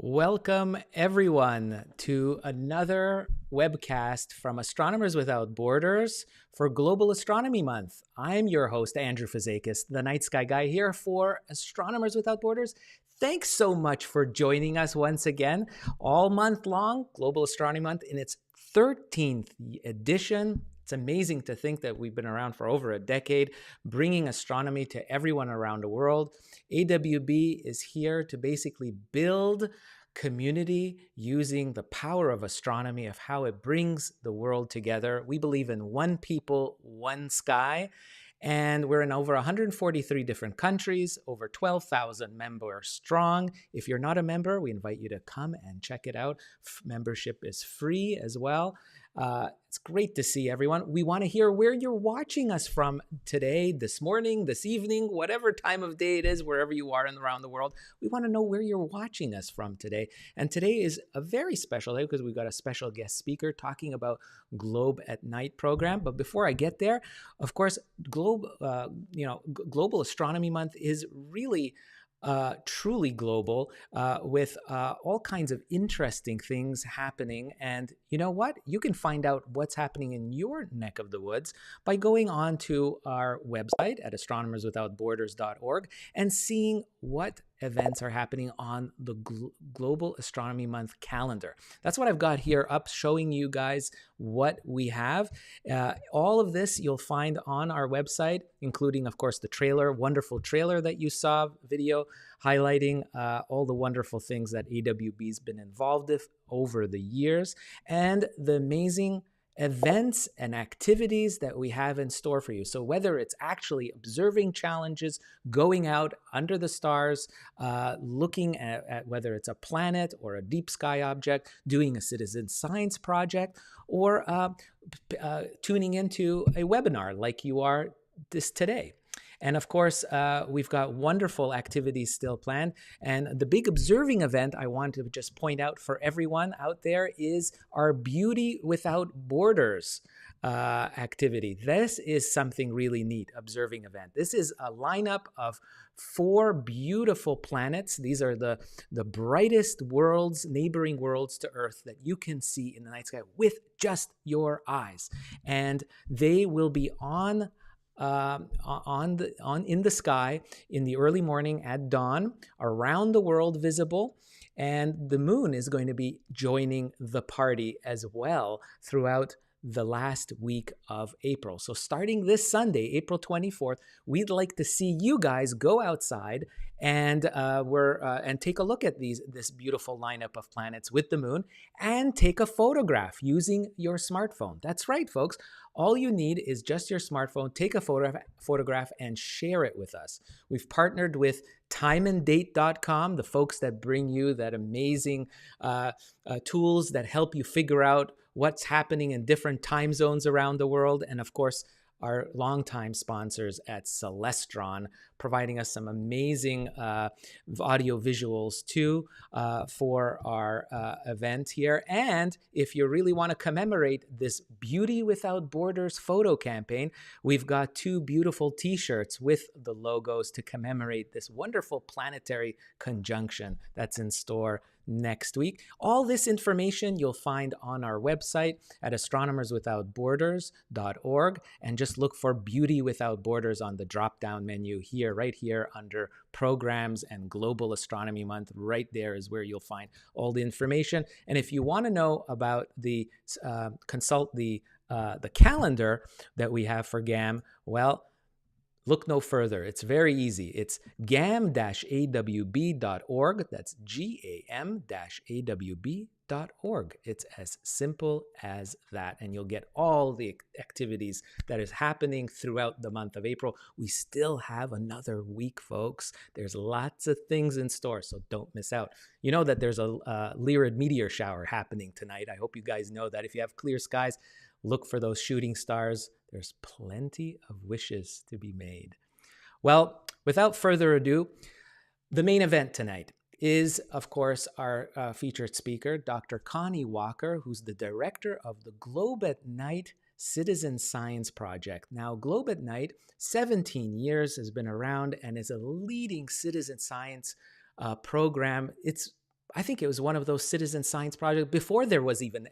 Welcome, everyone, to another webcast from Astronomers Without Borders for Global Astronomy Month. I'm your host, Andrew Fazakis, the Night Sky Guy here for Astronomers Without Borders. Thanks so much for joining us once again, all month long, Global Astronomy Month in its 13th edition. It's amazing to think that we've been around for over a decade, bringing astronomy to everyone around the world. AWB is here to basically build community using the power of astronomy, of how it brings the world together. We believe in one people, one sky. And we're in over 143 different countries, over 12,000 members strong. If you're not a member, we invite you to come and check it out. Membership is free as well. It's great to see everyone. We want to hear where you're watching us from today, this morning, this evening, whatever time of day it is, wherever you are around the world. We want to know where you're watching us from today. And today is a very special day because we've got a special guest speaker talking about Globe at Night program. But before I get there, of course, Global Astronomy Month is really truly global, with all kinds of interesting things happening. And you know what? You can find out what's happening in your neck of the woods by going on to our website at astronomerswithoutborders.org and seeing what events are happening on the Global Astronomy Month calendar. That's what I've got here up, showing you guys what we have. All of this you'll find on our website, including, of course, the trailer, wonderful trailer that you saw, video highlighting all the wonderful things that AWB's been involved with over the years, and the amazing events and activities that we have in store for you. So whether it's actually observing challenges, going out under the stars, looking at whether it's a planet or a deep sky object, doing a citizen science project, or tuning into a webinar like you are today. And of course, we've got wonderful activities still planned. And the big observing event I want to just point out for everyone out there is our Beauty Without Borders activity. This is something really neat, observing event. This is a lineup of 4 beautiful planets. These are the brightest worlds, neighboring worlds to Earth that you can see in the night sky with just your eyes. And they will be in the sky in the early morning at dawn, around the world visible, and the moon is going to be joining the party as well throughout the last week of April. So starting this Sunday, April 24th, we'd like to see you guys go outside and take a look at this beautiful lineup of planets with the moon, and take a photograph using your smartphone. That's right, folks. All you need is just your smartphone. Take a photograph and share it with us. We've partnered with timeanddate.com, the folks that bring you that amazing tools that help you figure out what's happening in different time zones around the world. And of course, our longtime sponsors at Celestron, providing us some amazing audio visuals too for our event here. And if you really want to commemorate this Beauty Without Borders photo campaign, we've got 2 beautiful t-shirts with the logos to commemorate this wonderful planetary conjunction that's in store next week. All this information you'll find on our website at astronomerswithoutborders.org, and just look for Beauty Without Borders on the drop-down menu here, right here under Programs and Global Astronomy Month. Right there is where you'll find all the information. And if you want to know about consult the calendar that we have for GAM, well, look no further. It's very easy. It's gam-awb.org. That's gam-awb.org. It's as simple as that. And you'll get all the activities that is happening throughout the month of April. We still have another week, folks. There's lots of things in store, so don't miss out. You know that there's a Lyrid meteor shower happening tonight. I hope you guys know that. If you have clear skies, look for those shooting stars. There's plenty of wishes to be made. Well, without further ado, the main event tonight is, of course, our featured speaker, Dr. Connie Walker, who's the director of the Globe at Night Citizen Science Project. Now, Globe at Night, 17 years, has been around and is a leading citizen science program. It's I think it was one of those citizen science projects before there was even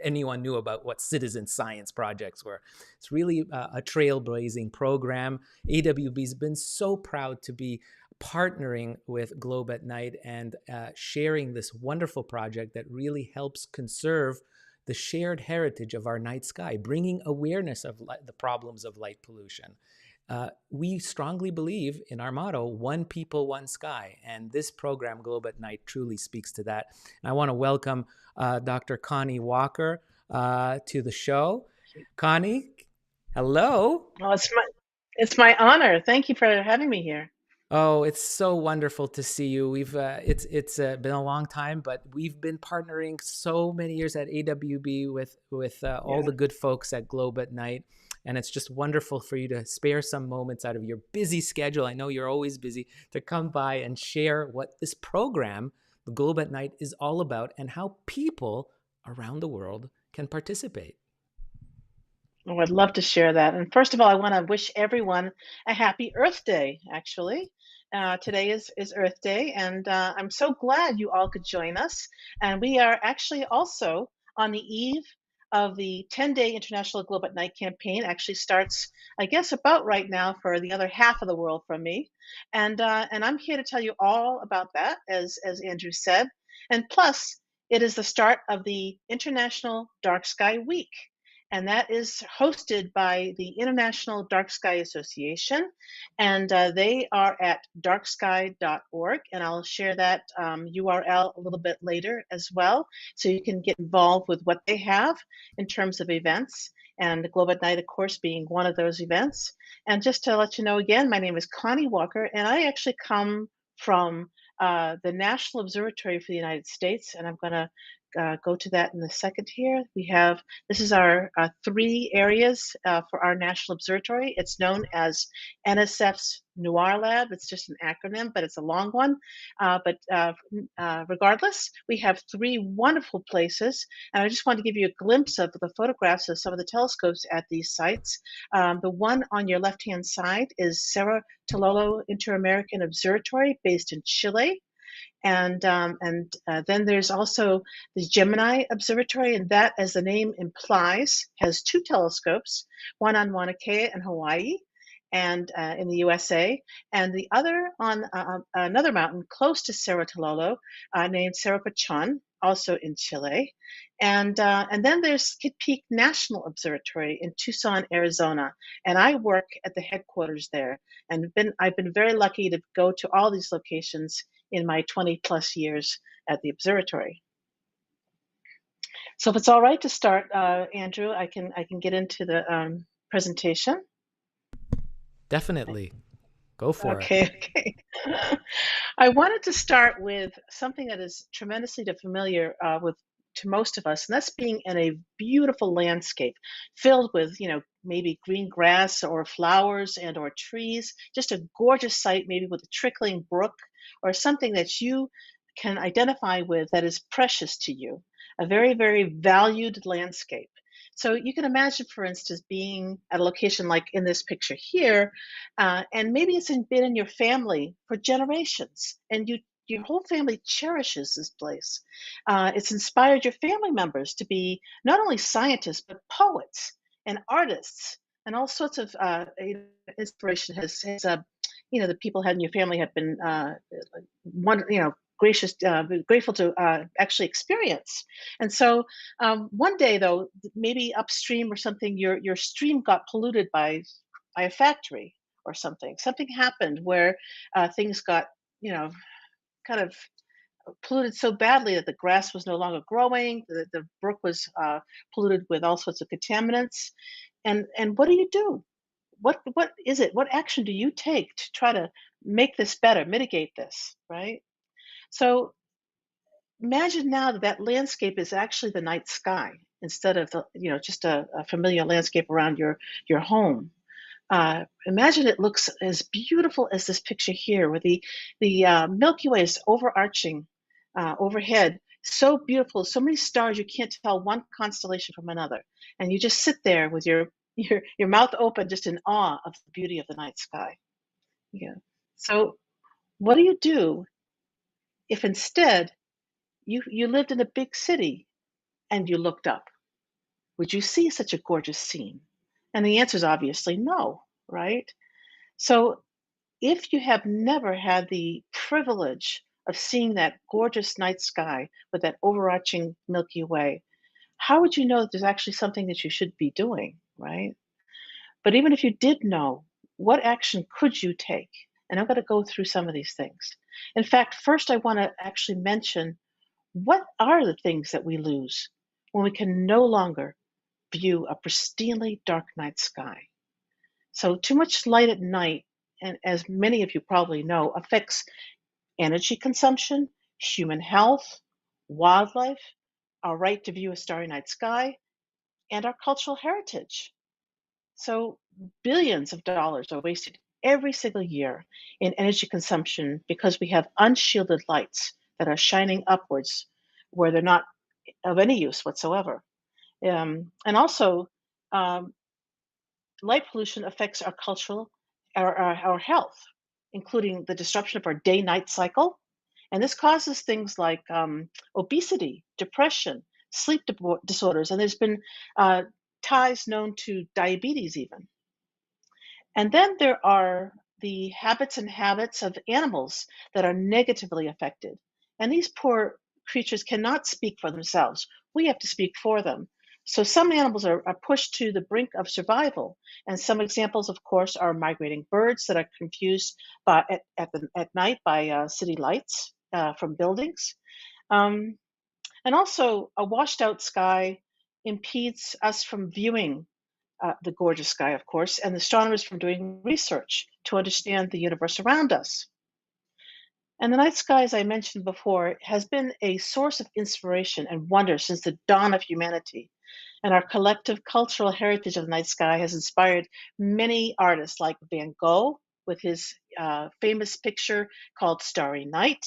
anyone knew about what citizen science projects were. It's really a trailblazing program. AWB's been so proud to be partnering with Globe at Night and sharing this wonderful project that really helps conserve the shared heritage of our night sky, bringing awareness of the problems of light pollution. We strongly believe in our motto, one people, one sky. And this program, Globe at Night, truly speaks to that. And I want to welcome Dr. Connie Walker to the show. Connie, hello. Well, it's my honor. Thank you for having me here. Oh, it's so wonderful to see you. It's been a long time, but we've been partnering so many years at AWB with all Yeah. the good folks at Globe at Night, and it's just wonderful for you to spare some moments out of your busy schedule. I know you're always busy to come by and share what this program, the Globe at Night, is all about and how people around the world can participate. Oh, I'd love to share that. And first of all, I want to wish everyone a happy Earth Day, actually. Today is Earth Day, and I'm so glad you all could join us. And we are actually also on the eve of the 10-day International Globe at Night campaign. Actually starts, I guess, about right now for the other half of the world from me. And I'm here to tell you all about that, as Andrew said. And plus, it is the start of the International Dark Sky Week, and that is hosted by the International Dark Sky Association, and they are at darksky.org, and I'll share that URL a little bit later as well, so you can get involved with what they have in terms of events, and the Globe at Night, of course, being one of those events. And just to let you know again, my name is Connie Walker, and I actually come from the National Observatory for the United States, and I'm going to go to that in a second here. This is our three areas for our National Observatory. It's known as NSF's NOIRlab. It's just an acronym, but it's a long one. Regardless, we have three wonderful places, and I just want to give you a glimpse of the photographs of some of the telescopes at these sites. The one on your left-hand side is Cerro Tololo Inter-American Observatory, based in Chile. And then there's also the Gemini Observatory, and that, as the name implies, has two telescopes, one on Mauna Kea in Hawaii and in the USA, and the other on another mountain close to Cerro Tololo named Cerro Pachon, also in Chile. And then there's Kitt Peak National Observatory in Tucson, Arizona, and I work at the headquarters there. And I've been very lucky to go to all these locations in my 20 plus years at the observatory. So if it's all right to start, Andrew, I can get into the presentation. Definitely. Go for it. Okay. I wanted to start with something that is tremendously familiar to most of us, and that's being in a beautiful landscape filled with, maybe green grass or flowers and or trees, just a gorgeous sight, maybe with a trickling brook or something that you can identify with that is precious to you, a very, very valued landscape. So you can imagine, for instance, being at a location like in this picture here, and maybe it's been in your family for generations, and your whole family cherishes this place. It's inspired your family members to be not only scientists, but poets and artists, and all sorts of inspiration the people had in your family have been grateful to actually experience. And so one day, though, maybe upstream or something, your stream got polluted by a factory or something. Something happened where things got, kind of polluted so badly that the grass was no longer growing. The brook was polluted with all sorts of contaminants. And what do you do? What is it? What action do you take to try to make this better, mitigate this, right? So imagine now that that landscape is actually the night sky instead of just a familiar landscape around your home. Imagine it looks as beautiful as this picture here, where the Milky Way is overarching overhead, so beautiful, so many stars you can't tell one constellation from another, and you just sit there with your mouth open, just in awe of the beauty of the night sky. Yeah. So, what do you do if instead you lived in a big city and you looked up, would you see such a gorgeous scene? And the answer is obviously no, right? So if you have never had the privilege of seeing that gorgeous night sky with that overarching Milky Way, how would you know that there's actually something that you should be doing, right? But even if you did know, what action could you take? And I'm going to go through some of these things. In fact, first, I want to actually mention what are the things that we lose when we can no longer view a pristinely dark night sky. So, too much light at night, and as many of you probably know, affects energy consumption, human health, wildlife, our right to view a starry night sky, and our cultural heritage. So, billions of dollars are wasted every single year in energy consumption because we have unshielded lights that are shining upwards where they're not of any use whatsoever. And also, um, light pollution affects our cultural, our health, including the disruption of our day-night cycle. And this causes things like obesity, depression, disorders, and there's been uh, ties known to diabetes even. And then there are the habits of animals that are negatively affected. And these poor creatures cannot speak for themselves. We have to speak for them. So some animals are pushed to the brink of survival. And some examples, of course, are migrating birds that are confused at night by city lights from buildings. Um, and also, a washed out sky impedes us from viewing the gorgeous sky, of course, and astronomers from doing research to understand the universe around us. And the night sky, as I mentioned before, has been a source of inspiration and wonder since the dawn of humanity. And our collective cultural heritage of the night sky has inspired many artists like Van Gogh with his famous picture called Starry Night,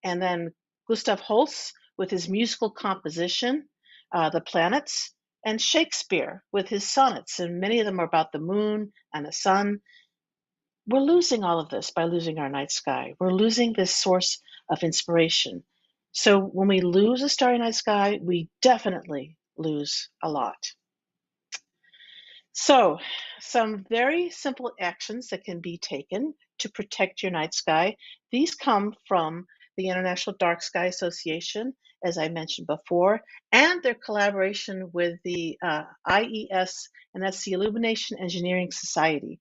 and then Gustav Holst with his musical composition, The Planets, and Shakespeare with his sonnets, and many of them are about the moon and the sun. We're losing all of this by losing our night sky. We're losing this source of inspiration. So when we lose a starry night sky, we definitely lose a lot. So, some very simple actions that can be taken to protect your night sky. These come from the International Dark Sky Association, as I mentioned before, and their collaboration with the IES, and that's the Illumination Engineering Society.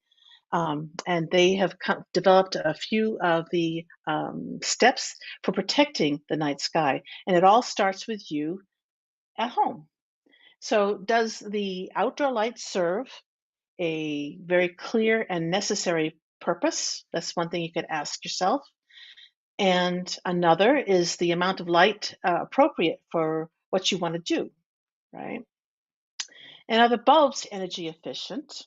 And they have developed a few of the steps for protecting the night sky. And it all starts with you at home. So, does the outdoor light serve a very clear and necessary purpose? That's one thing you could ask yourself. And another is the amount of light appropriate for what you want to do, right? And are the bulbs energy efficient?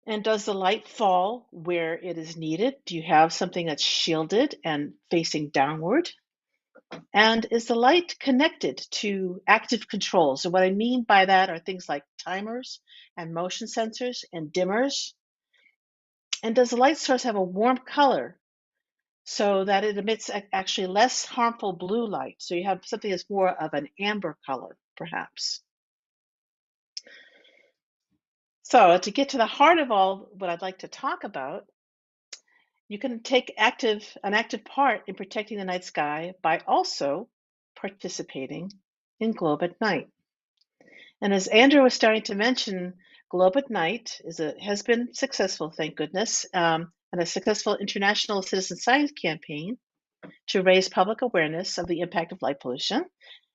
And does the light fall where it is needed? Do you have something that's shielded and facing downward? And is the light connected to active controls? So, what I mean by that are things like timers and motion sensors and dimmers. And does the light source have a warm color so that it emits actually less harmful blue light? So you have something that's more of an amber color, perhaps. So to get to the heart of all what I'd like to talk about, you can take an active part in protecting the night sky by also participating in Globe at Night. And as Andrew was starting to mention, Globe at Night has been successful, thank goodness, and a successful international citizen science campaign to raise public awareness of the impact of light pollution.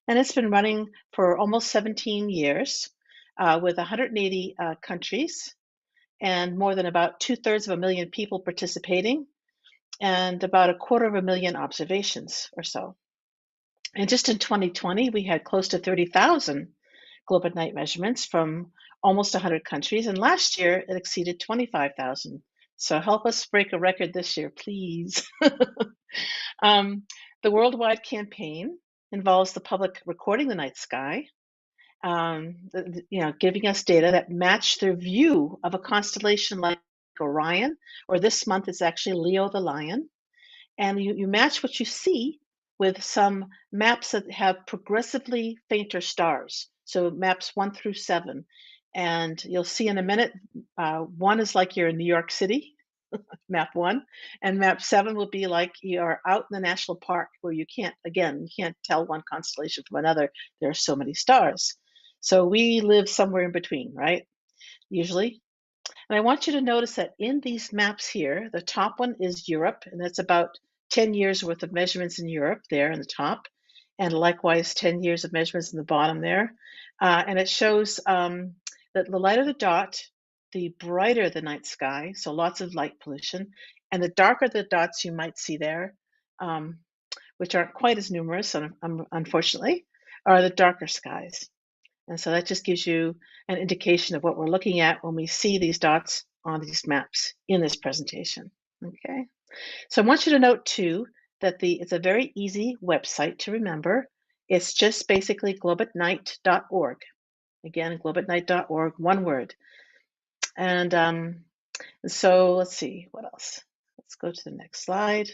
And it's been running for almost 17 years with 180 countries and more than about 2/3 of a million people participating and about 250,000 observations or so. And just in 2020, we had close to 30,000 Globe at Night measurements from almost 100 countries. And last year, it exceeded 25,000. So help us break a record this year, please. um, the worldwide campaign involves the public recording the night sky, giving us data that match their view of a constellation like Orion, or this month it's actually Leo the Lion. And you match what you see with some maps that have progressively fainter stars. So maps 1 through 7. And you'll see in a minute, one is like you're in New York City, map 1, and map 7 will be like you're out in the national park where you can't, again, you can't tell one constellation from another. There are so many stars. So we live somewhere in between, right? Usually. And I want you to notice that in these maps here, the top one is Europe, and that's about 10 years worth of measurements in Europe there in the top, and likewise 10 years of measurements in the bottom there. And it shows that the lighter the dot, the brighter the night sky, so lots of light pollution, and the darker the dots you might see there, um, which aren't quite as numerous, unfortunately, are the darker skies. And so that just gives you an indication of what we're looking at when we see these dots on these maps in this presentation. Okay, so I want you to note too that it's a very easy website to remember. It's just basically globeatnight.org. Again, globeatnight.org, one word. And so let's see, what else? Let's go to the next slide.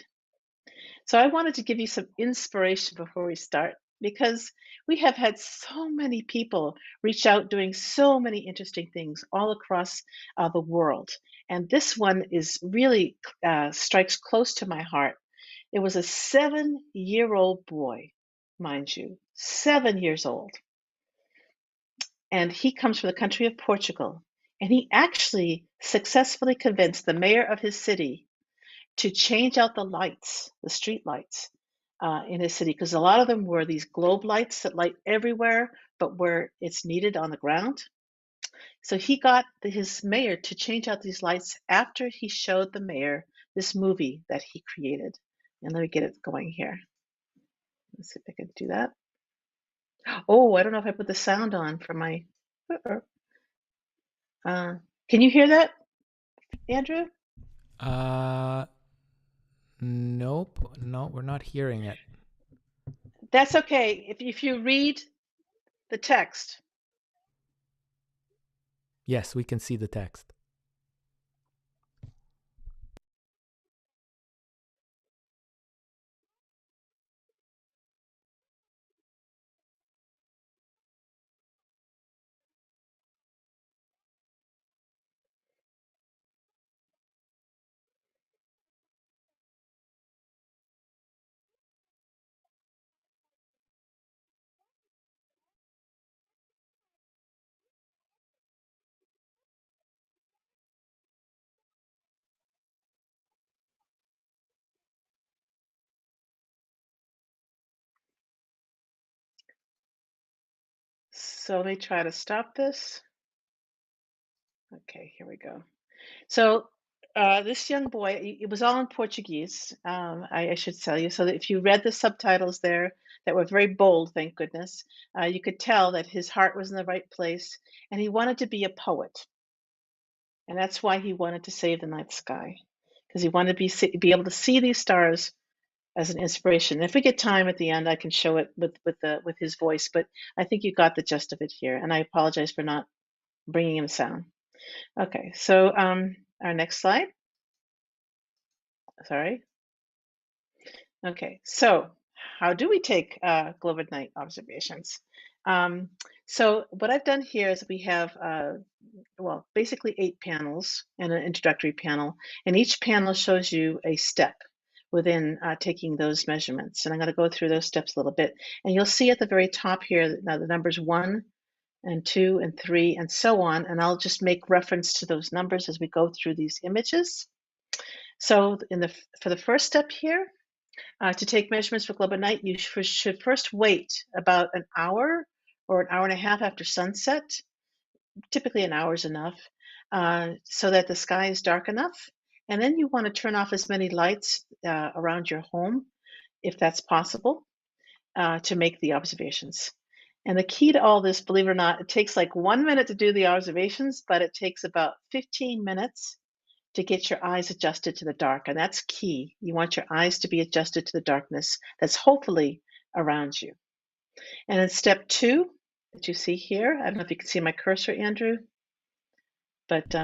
So I wanted to give you some inspiration before we start, because we have had so many people reach out doing so many interesting things all across the world. And this one is really strikes close to my heart. It was a 7-year-old boy, mind you, 7 years old. And he comes from the country of Portugal. And he actually successfully convinced the mayor of his city to change out the lights, the street lights in his city, because a lot of them were these globe lights that light everywhere, but where it's needed on the ground. So he got his mayor to change out these lights after he showed the mayor this movie that he created. And let me get it going here. Let's see if I can do that. Oh, I don't know if I put the sound on for my. Can you hear that, Andrew? Nope. No, we're not hearing it. That's okay. If you read the text. Yes, we can see the text. So let me try to stop this. Okay, here we go. So this young boy, it was all in Portuguese, I should tell you, so that if you read the subtitles there that were very bold, thank goodness, you could tell that his heart was in the right place and he wanted to be a poet. And that's why he wanted to save the night sky, because he wanted to be able to see these stars as an inspiration. If we get time at the end, I can show it with his voice, but I think you got the gist of it here. And I apologize for not bringing him sound. Okay, so our next slide. Sorry. Okay, so how do we take globe at night observations? So what I've done here is we have, well, basically 8 panels and an introductory panel, and each panel shows you a step within taking those measurements. And I'm going to go through those steps a little bit. And you'll see at the very top here, now the numbers 1 and 2 and 3 and so on, and I'll just make reference to those numbers as we go through these images. So for the first step here, to take measurements for globe at night, you should first wait about an hour or an hour and a half after sunset. Typically an hour is enough, so that the sky is dark enough. And then you want to turn off as many lights around your home, if that's possible, to make the observations. And the key to all this, believe it or not, it takes like 1 minute to do the observations, but it takes about 15 minutes to get your eyes adjusted to the dark. And that's key. You want your eyes to be adjusted to the darkness that's hopefully around you. And in step 2, that you see here, I don't know if you can see my cursor, Andrew, but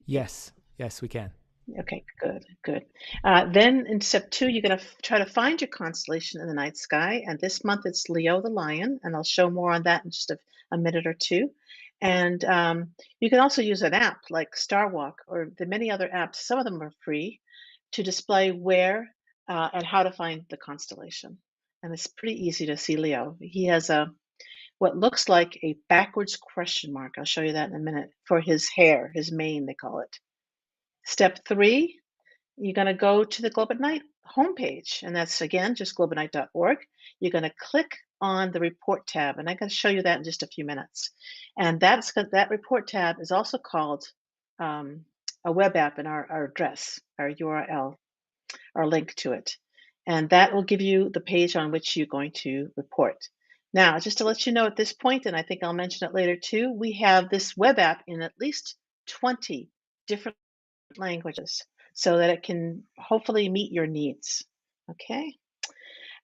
yes, we can. Okay, good, good. Then in step two, you're going to try to find your constellation in the night sky. And this month it's Leo the Lion, and I'll show more on that in just a minute or two. And you can also use an app like Starwalk or the many other apps. Some of them are free to display where and how to find the constellation. And it's pretty easy to see Leo. He has a what looks like a backwards question mark. I'll show you that in a minute for his hair, his mane, they call it. Step three, you're going to go to the Globe at Night homepage, and that's again just globeatnight.org. You're going to click on the report tab, and I'm going to show you that in just a few minutes. And that report tab is also called a web app in our address, our URL, our link to it. And that will give you the page on which you're going to report. Now, just to let you know at this point, and I think I'll mention it later too, we have this web app in at least 20 different languages so that it can hopefully meet your needs. Okay.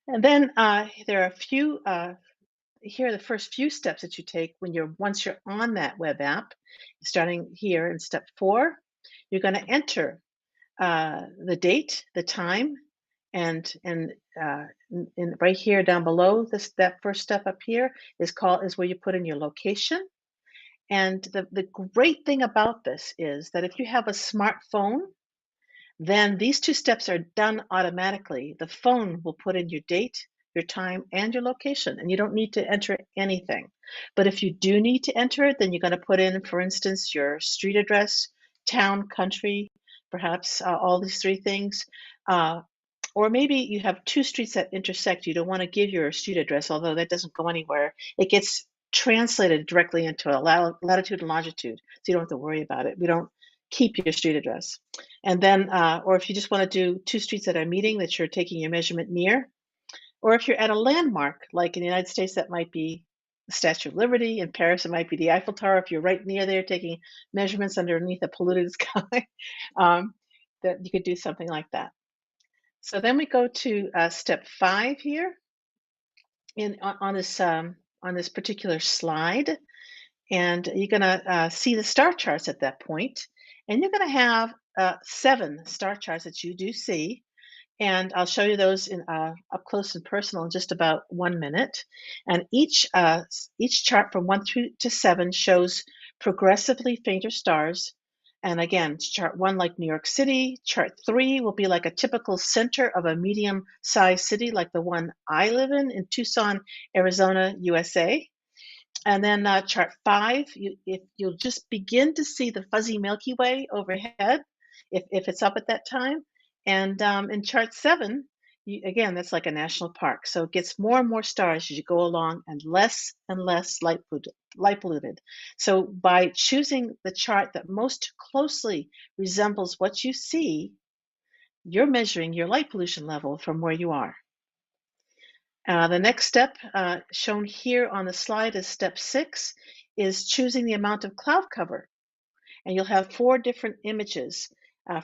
And then there are a few, here are the first few steps that you take once you're on that web app. Starting here in step four, you're going to enter the date, the time, and right here down below that first step up here is where you put in your location. And the great thing about this is that if you have a smartphone, then these two steps are done automatically. The phone will put in your date, your time, and your location, and you don't need to enter anything. But if you do need to enter it, then you're going to put in, for instance, your street address, town, country, perhaps all these three things. Or maybe you have two streets that intersect. You don't want to give your street address, although that doesn't go anywhere. It gets translated directly into a latitude and longitude, so you don't have to worry about it. We don't keep your street address. And then, or if you just want to do two streets that are meeting that you're taking your measurement near, or if you're at a landmark, like in the United States, that might be the Statue of Liberty. In Paris, it might be the Eiffel Tower. If you're right near there taking measurements underneath a polluted sky, that you could do something like that. So then we go to step five here on this particular slide, and you're going to see the star charts at that point, and you're going to have 7 star charts that you do see, and I'll show you those in up close and personal in just about 1 minute. And each chart from 1 through to 7 shows progressively fainter stars. And again, chart 1 like New York City, chart 3 will be like a typical center of a medium-sized city like the one I live in Tucson, Arizona, USA. And then chart 5, you'll just begin to see the fuzzy Milky Way overhead, if it's up at that time. And in chart 7, again, that's like a national park. So it gets more and more stars as you go along and less light polluted. So by choosing the chart that most closely resembles what you see, you're measuring your light pollution level from where you are. The next step shown here on the slide is step 6, is choosing the amount of cloud cover. And you'll have 4 different images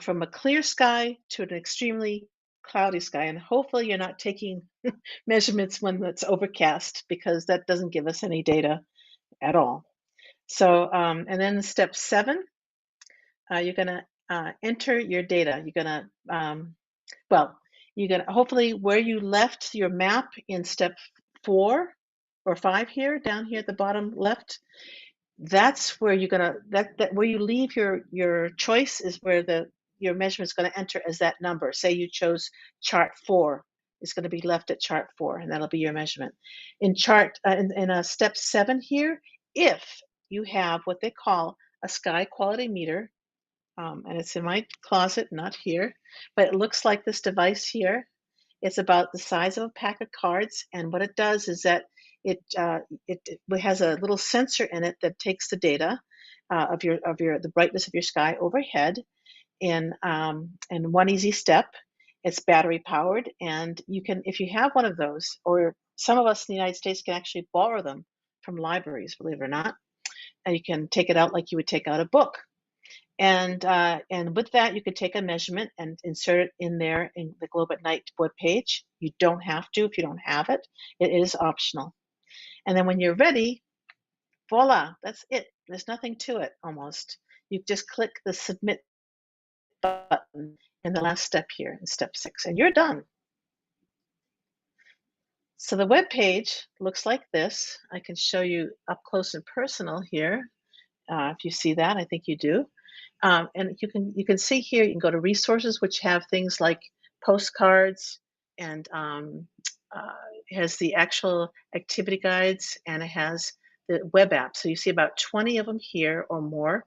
from a clear sky to an extremely cloudy sky. And hopefully you're not taking measurements when it's overcast, because that doesn't give us any data at all. So, and then step 7, you're going to enter your data. You're going to, you're going to hopefully where you left your map in step 4 or 5 here, down here at the bottom left, that's where you're gonna that where you leave your choice is where your measurement is going to enter as that number. Say you chose chart 4, it's going to be left at chart 4, and that'll be your measurement. In chart in step 7 here, if you have what they call a sky quality meter, and it's in my closet, not here, but it looks like this device here. It's about the size of a pack of cards, and what it does is that it has a little sensor in it that takes the data of the brightness of your sky overhead in one easy step. It's battery powered, and you can, if you have one of those, or some of us in the United States can actually borrow them from libraries, believe it or not, and you can take it out like you would take out a book. And with that, you could take a measurement and insert it in there in the Globe at Night webpage. You don't have to if you don't have it. It is optional. And then when you're ready, voila, that's it. There's nothing to it almost. You just click the submit button in the last step here in step 6, and you're done. So the web page looks like this. I can show you up close and personal here. If you see that, I think you do. And you can see here, you can go to resources, which have things like postcards, and it has the actual activity guides, and it has the web app. So you see about 20 of them here or more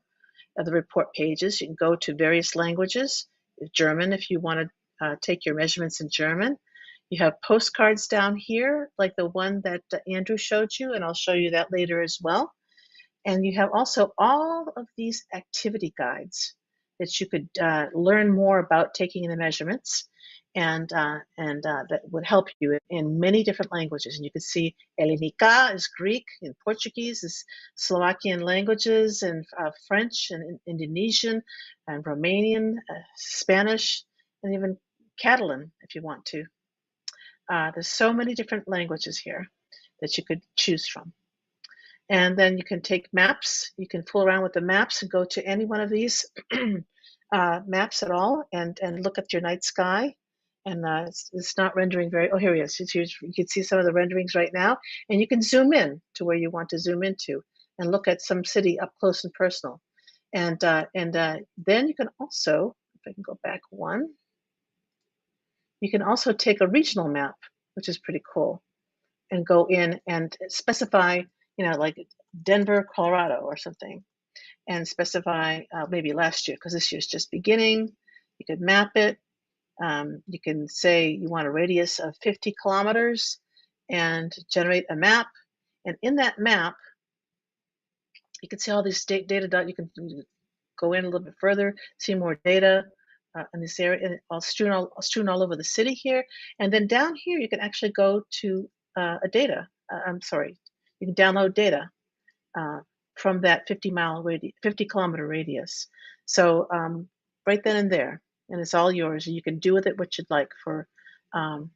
of the report pages. You can go to various languages, German if you want to take your measurements in German. You have postcards down here, like the one that Andrew showed you, and I'll show you that later as well. And you have also all of these activity guides that you could learn more about taking the measurements, and that would help you in many different languages. And you can see Elenika is Greek, and Portuguese is Slovakian languages, and French and Indonesian and Romanian, Spanish, and even Catalan if you want to. There's so many different languages here that you could choose from. And then you can take maps. You can fool around with the maps and go to any one of these maps at all, and look at your night sky. And it's not rendering very, oh, here he is. You can see some of the renderings right now. And you can zoom in to where you want to zoom into and look at some city up close and personal. And then you can also, if I can go back one, you can also take a regional map, which is pretty cool, and go in and specify, like Denver, Colorado or something, and specify maybe last year, because this year's just beginning. You could map it. You can say you want a radius of 50 kilometers and generate a map. And in that map, you can see all these data. You can go in a little bit further, see more data in this area, and all strewn all over the city here. And then down here, you can actually go to a data. You can download data from that 50 kilometer radius. So right then and there, and it's all yours. And you can do with it what you'd like for. And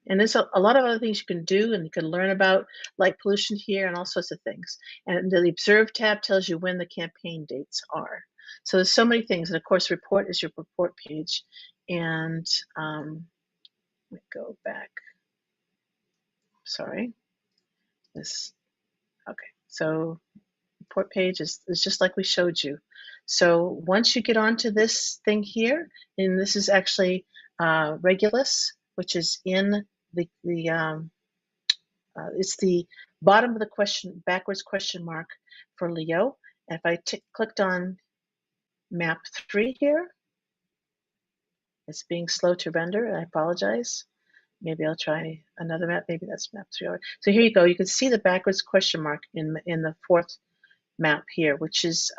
there's a lot of other things you can do, and you can learn about light pollution here and all sorts of things. And the Observe tab tells you when the campaign dates are. So there's so many things. And of course, report is your report page. And let me go back. Sorry. Okay. So report page is just like we showed you. So once you get onto this thing here, and this is actually Regulus, which is in it's the bottom of the backwards question mark for Leo. And if I clicked on map 3 here, it's being slow to render. I apologize. Maybe I'll try another map. Maybe that's map 3. So here you go. You can see the backwards question mark in the 4th map here, which is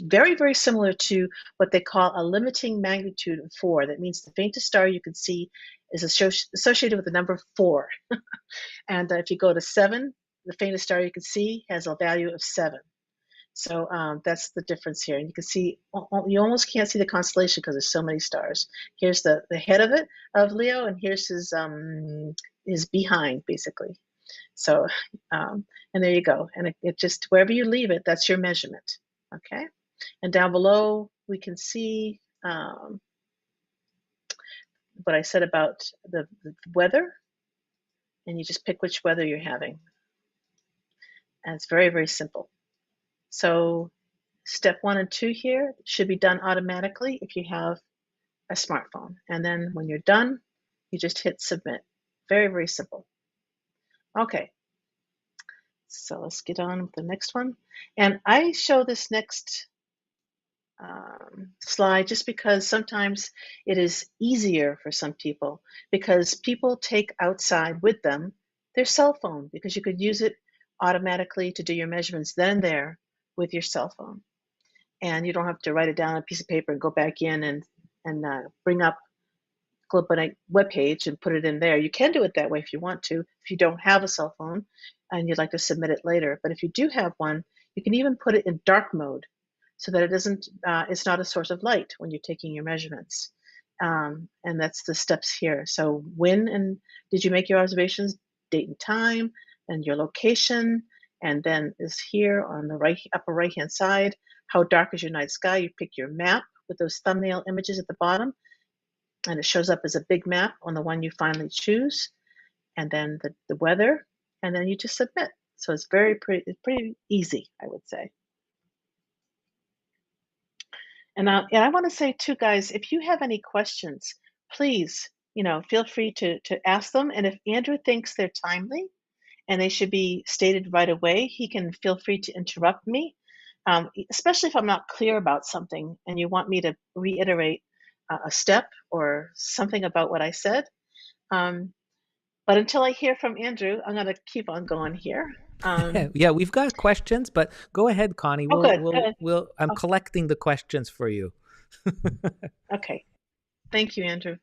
very, very similar to what they call a limiting magnitude of 4. That means the faintest star you can see is associated with the number 4. And if you go to 7, the faintest star you can see has a value of 7. So that's the difference here. And you can see, you almost can't see the constellation because there's so many stars. Here's the head of it, of Leo, and here's his behind, basically. So, and there you go. And it just, wherever you leave it, that's your measurement. Okay. And down below, we can see what I said about the weather. And you just pick which weather you're having. And it's very, very simple. So step 1 and 2 here should be done automatically if you have a smartphone. And then when you're done, you just hit submit. Very, very simple. Okay. So let's get on with the next one. And I show this next slide just because sometimes it is easier for some people, because people take outside with them their cell phone, because you could use it automatically to do your measurements then and there with your cell phone. And you don't have to write it down on a piece of paper and go back in and bring up Globonite webpage and put it in there. You can do it that way if you want to, if you don't have a cell phone and you'd like to submit it later. But if you do have one, you can even put it in dark mode so that it's not a source of light when you're taking your measurements. And that's the steps here. So when and did you make your observations, date and time, and your location, and then is here on the upper right hand side, how dark is your night sky? You pick your map, with those thumbnail images at the bottom, and it shows up as a big map on the one you finally choose, and then the weather, and then you just submit. So it's pretty easy, I would say. And I want to say too, guys, if you have any questions, please, feel free to ask them. And if Andrew thinks they're timely and they should be stated right away, he can feel free to interrupt me, especially if I'm not clear about something and you want me to reiterate a step or something about what I said. But until I hear from Andrew, I'm going to keep on going here. Yeah, we've got questions, but go ahead, Connie. Oh, good, good. I'm Oh, collecting the questions for you. okay. Thank you, Andrew.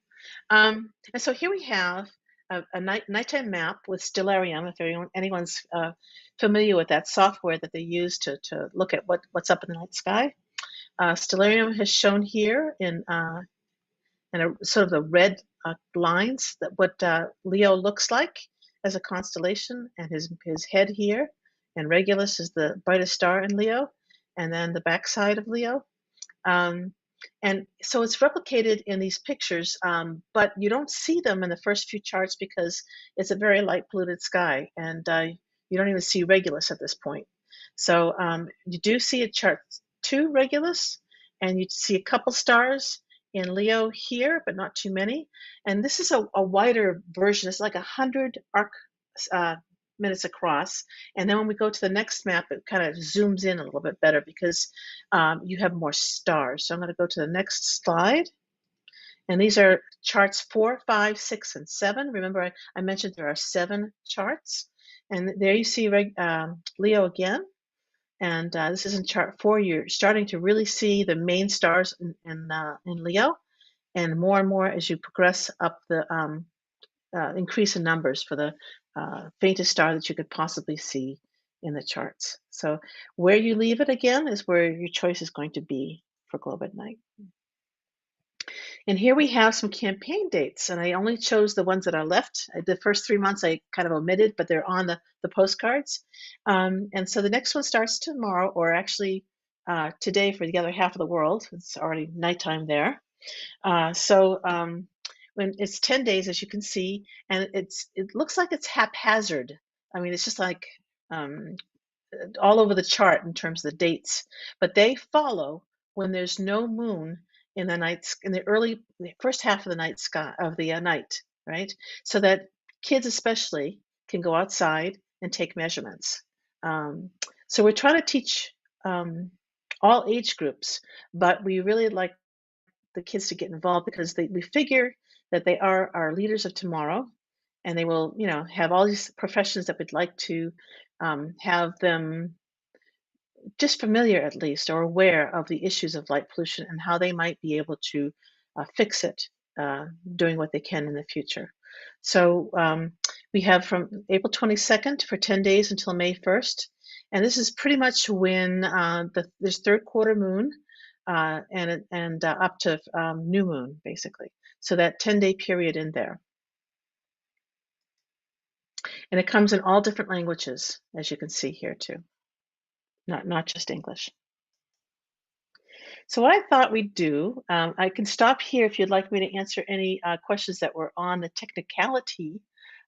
And so here we have a nighttime map with Stellarium, if anyone's familiar with that software that they use to look at what's up in the night sky. Stellarium has shown here in a sort of the red lines that what Leo looks like as a constellation, and his head here, and Regulus is the brightest star in Leo, and then the backside of Leo. And so it's replicated in these pictures, but you don't see them in the first few charts because it's a very light polluted sky, and you don't even see Regulus at this point. So you do see a chart 2 Regulus, and you see a couple stars in Leo here, but not too many. And this is a wider version. It's like 100 arc minutes across. And then when we go to the next map, it kind of zooms in a little bit better because you have more stars. So I'm going to go to the next slide. And these are charts 4, 5, 6, and 7. Remember, I mentioned there are 7 charts. And there you see Leo again. And this is in chart 4. You're starting to really see the main stars in Leo, and more as you progress up the increase in numbers for the faintest star that you could possibly see in the charts. So where you leave it again is where your choice is going to be for Globe at Night. And here we have some campaign dates, and I only chose the ones that are left. The first 3 months I kind of omitted, but they're on the postcards. And so the next one starts tomorrow, or actually today for the other half of the world. It's already nighttime there. When it's 10 days, as you can see, and it looks like it's haphazard. I mean, it's just like all over the chart in terms of the dates, but they follow when there's no moon in the first half of the night sky of the night, right? So that kids especially can go outside and take measurements. So we're trying to teach all age groups, but we really like the kids to get involved because we figure that they are our leaders of tomorrow, and they will, have all these professions that we'd like to have them just familiar at least or aware of the issues of light pollution and how they might be able to fix it, doing what they can in the future. So we have from April 22nd for 10 days until May 1st. And this is pretty much when there's third quarter moon and up to new moon, basically. So that 10-day period in there. And it comes in all different languages, as you can see here too, not just English. So what I thought we'd do, I can stop here if you'd like me to answer any questions that were on the technicality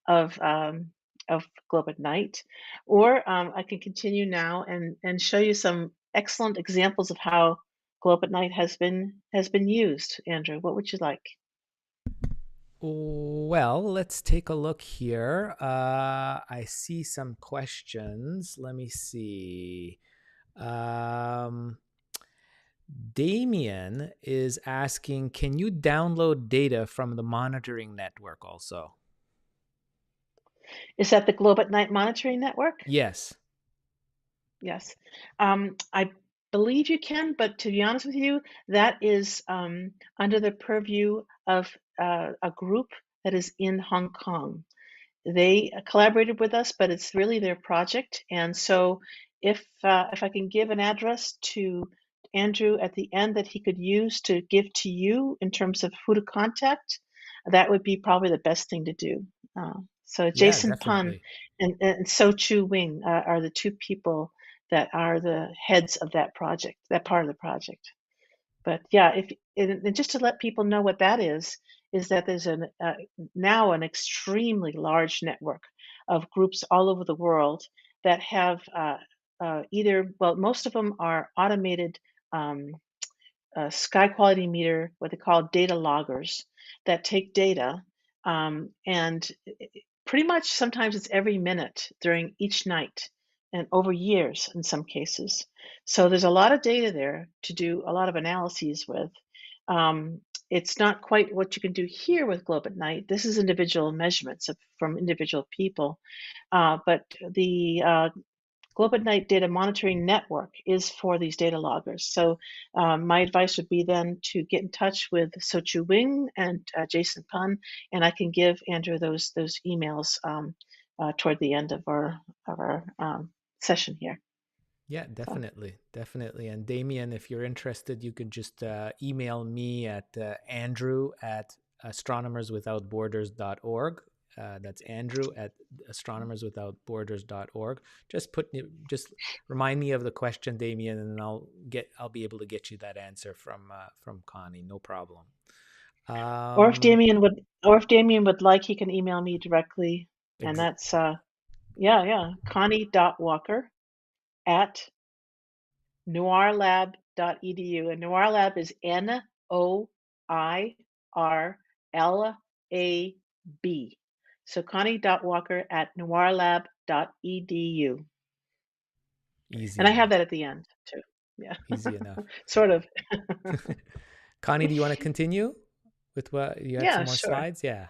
of Globe at Night, or I can continue now and show you some excellent examples of how Globe at Night has been used. Andrew, what would you like? Well, let's take a look here. I see some questions. Let me see. Damien is asking, can you download data from the monitoring network also? Is that the Globe at Night monitoring network? Yes. Yes. I believe you can, but to be honest with you, that is under the purview of a group that is in Hong Kong. They collaborated with us, but it's really their project. And so if I can give an address to Andrew at the end that he could use to give to you in terms of who to contact, that would be probably the best thing to do. So Yeah, Jason Pan definitely. and So Chu Wing are the two people that are the heads of that project, that part of the project. But yeah, if and just to let people know what that is that there's now an extremely large network of groups all over the world that have either, well, most of them are automated um, sky quality meter, what they call data loggers, that take data and pretty much sometimes it's every minute during each night and over years in some cases. So there's a lot of data there to do a lot of analyses with. It's not quite what you can do here with Globe at Night. This is individual measurements from individual people. But the Globe at Night Data Monitoring Network is for these data loggers. So my advice would be then to get in touch with Sochu Wing and Jason Pun, and I can give Andrew those emails toward the end of our session here. Yeah, So. definitely. Definitely. And Damien, if you're interested, you could just email me at Andrew at astronomerswithoutborders.org. That's Andrew at astronomerswithoutborders.org. Just remind me of the question, Damien, and I'll be able to get you that answer from Connie. No problem. Or if Um, Damien would, or if Damien would like, he can email me directly, and ex- that's yeah, Connie.Walker at NOIRlab.edu. And NOIRlab is NOIRLAB. So Connie.Walker at NOIRlab.edu. Easy And I have enough. that at the end too. Yeah, Easy enough. sort of. Connie, do you want to continue with what you had some Yeah, more sure. slides? Yeah.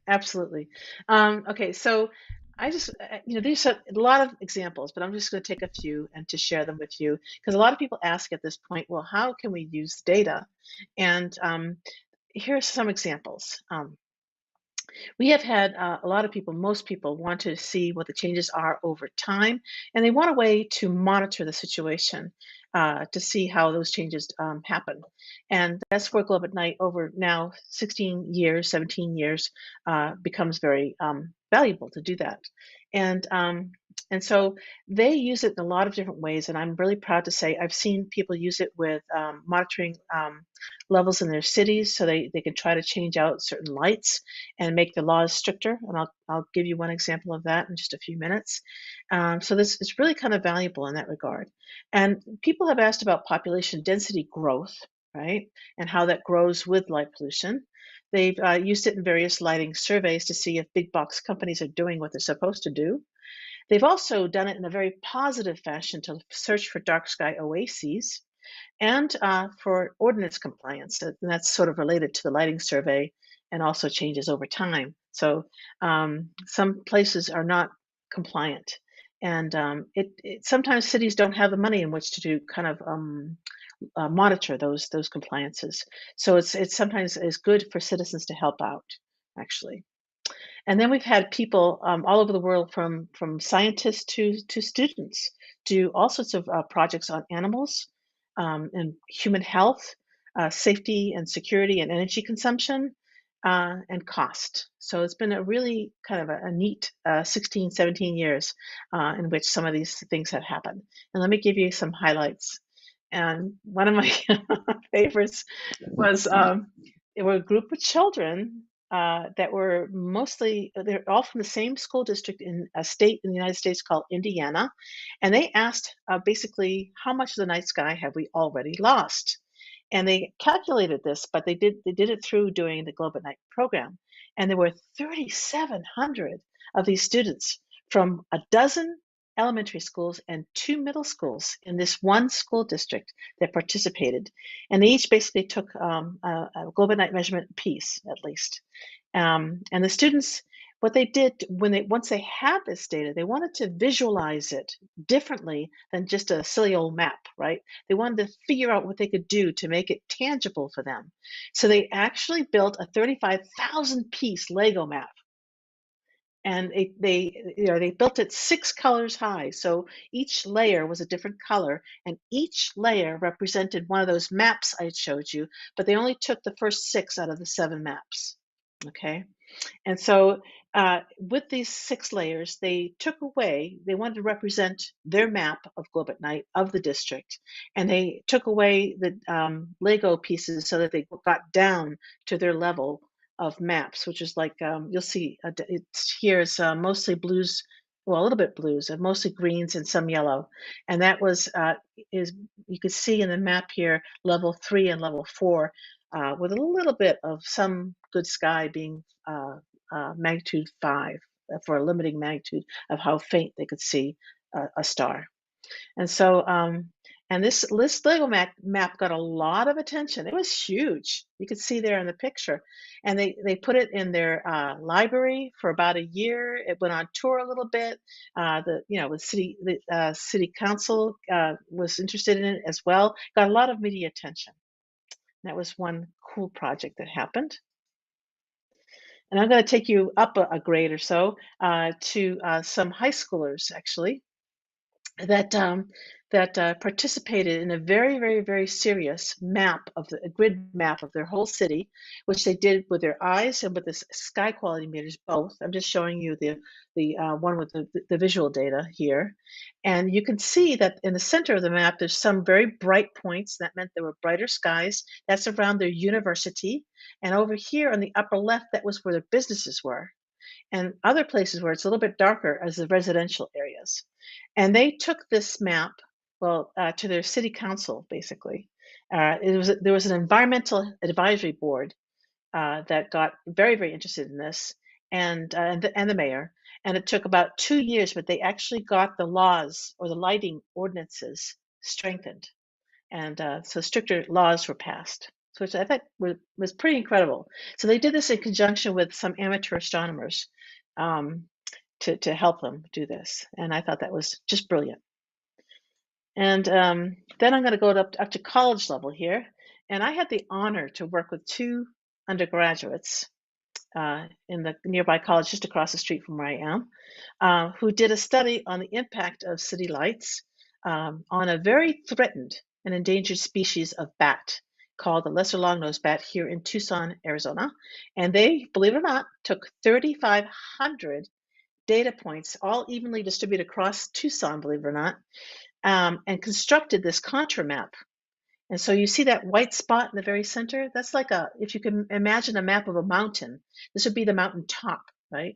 Absolutely. Okay, so I just, there's a lot of examples, but I'm just going to take a few and to share them with you because a lot of people ask at this point, well, how can we use data? And here are some examples. We have had a lot of people, most people want to see what the changes are over time, and they want a way to monitor the situation to see how those changes happen. And that's where Globe at Night, over now 16 years, 17 years, becomes very valuable to do that. And so they use it in a lot of different ways, and I'm really proud to say I've seen people use it with monitoring levels in their cities, so they can try to change out certain lights and make the laws stricter. And I'll give you one example of that in just a few minutes. So this is really kind of valuable in that regard. And people have asked about population density growth, right, and how that grows with light pollution. They've used it in various lighting surveys to see if big box companies are doing what they're supposed to do. They've also done it in a very positive fashion to search for dark sky oases and for ordinance compliance. And that's sort of related to the lighting survey and also changes over time. So some places are not compliant. And sometimes cities don't have the money in which to do kind of monitor those compliances. So it's sometimes is good for citizens to help out, actually. And then we've had people all over the world, from scientists to students, do all sorts of projects on animals and human health, safety and security and energy consumption, and cost. So it's been a really kind of a neat 16, 17 years in which some of these things have happened. And let me give you some highlights. And one of my favorites was it were a group of children that were mostly, they're all from the same school district in a state in the United States called Indiana, and they asked basically how much of the night sky have we already lost, and they calculated this, but they did it through doing the Globe at Night program, and there were 3,700 of these students from a dozen elementary schools and two middle schools in this one school district that participated, and they each basically took a Globe at Night measurement piece at least. And the students, what they did when they once they had this data, they wanted to visualize it differently than just a silly old map, right? They wanted to figure out what they could do to make it tangible for them. So they actually built a 35,000 piece Lego map, and they built it 6 colors high, so each layer was a different color, and each layer represented one of those maps I showed you, but they only took the first 6 out of the 7 maps. Okay, And so, with these 6 layers, they wanted to represent their map of globe at night of the district. And they took away the Lego pieces so that they got down to their level of maps, which is like, you'll see, it's here is mostly blues, well, a little bit blues, and mostly greens and some yellow. And that was, is you could see in the map here, level 3 and level 4, with a little bit of some good sky being magnitude 5 for a limiting magnitude of how faint they could see a star. And so, and this Lego map got a lot of attention. It was huge. You could see there in the picture. And they put it in their library for about a year. It went on tour a little bit. The city council was interested in it as well. Got a lot of media attention. That was one cool project that happened. And I'm going to take you up a grade or so to some high schoolers, actually, that participated in a very, very, very serious a grid map of their whole city, which they did with their eyes and with the sky quality meters both. I'm just showing you the one with the visual data here, and you can see that in the center of the map there's some very bright points. That meant there were brighter skies. That's around their university, and over here on the upper left, that was where their businesses were, and other places where it's a little bit darker as the residential areas. And they took this map, well, to their city council, basically. There was an environmental advisory board that got very, very interested in this, and the mayor. And it took about 2 years, but they actually got the laws or the lighting ordinances strengthened, and so stricter laws were passed, which I thought was pretty incredible. So they did this in conjunction with some amateur astronomers um, to help them do this, and I thought that was just brilliant. And then I'm going to go up to college level here, and I had the honor to work with 2 undergraduates in the nearby college just across the street from where I am, who did a study on the impact of city lights on a very threatened and endangered species of bat called the lesser long-nosed bat here in Tucson, Arizona. And they, believe it or not, took 3,500 data points, all evenly distributed across Tucson, believe it or not, and constructed this contour map. And so you see that white spot in the very center? That's like if you can imagine a map of a mountain, this would be the mountain top, right?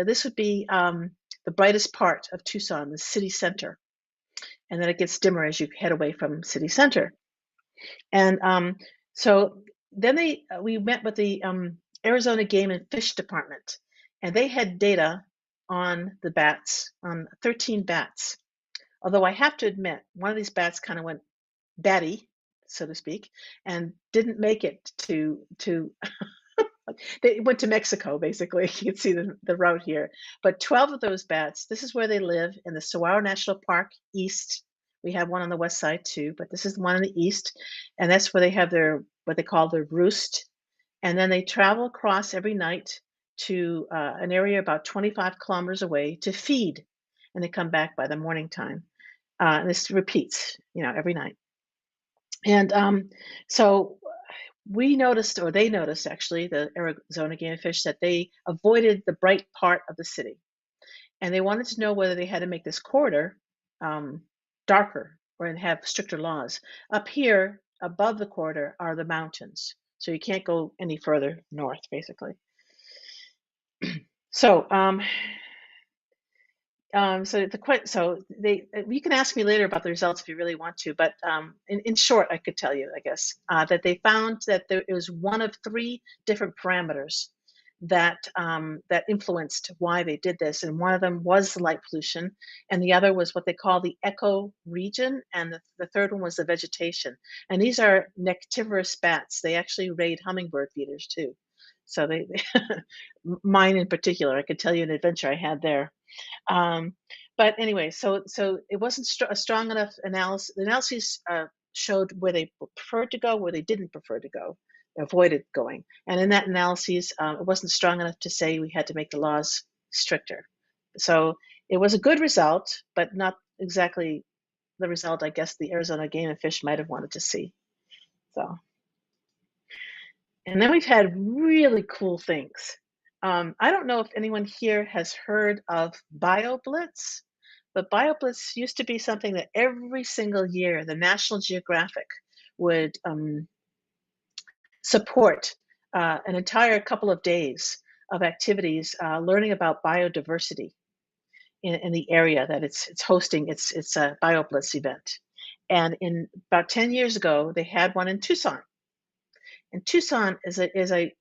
This would be the brightest part of Tucson, the city center. And then it gets dimmer as you head away from city center. And so then we met with the Arizona Game and Fish Department, and they had data on the bats, on 13 bats. Although I have to admit, one of these bats kind of went batty, so to speak, and didn't make it to they went to Mexico, basically. You can see the route here. But 12 of those bats, this is where they live in the Saguaro National Park East. We have one on the west side too, but this is the one in the east. And that's where they have what they call their roost. And then they travel across every night to an area about 25 kilometers away to feed. And they come back by the morning time. And this repeats, every night. And so we noticed, or they noticed actually, the Arizona Game and Fish, that they avoided the bright part of the city. And they wanted to know whether they had to make this corridor darker or have stricter laws. Up here, above the corridor, are the mountains. So you can't go any further north, basically. So you can ask me later about the results if you really want to, but in short, I could tell you, I guess, that they found that it was one of 3 different parameters that influenced why they did this, and one of them was the light pollution, and the other was what they call the ecoregion, and the third one was the vegetation. And these are nectivorous bats. They actually raid hummingbird feeders too. So they mine in particular, I could tell you an adventure I had there. But anyway, so it wasn't a strong enough analysis. The analyses showed where they preferred to go, where they didn't prefer to go, avoided going. And in that analysis, it wasn't strong enough to say we had to make the laws stricter. So it was a good result, but not exactly the result I guess the Arizona Game and Fish might have wanted to see. So, and then we've had really cool things. I don't know if anyone here has heard of BioBlitz, but BioBlitz used to be something that every single year the National Geographic would support an entire couple of days of activities learning about biodiversity in the area that it's hosting its a BioBlitz event. And in about 10 years ago, they had one in Tucson. And Tucson is a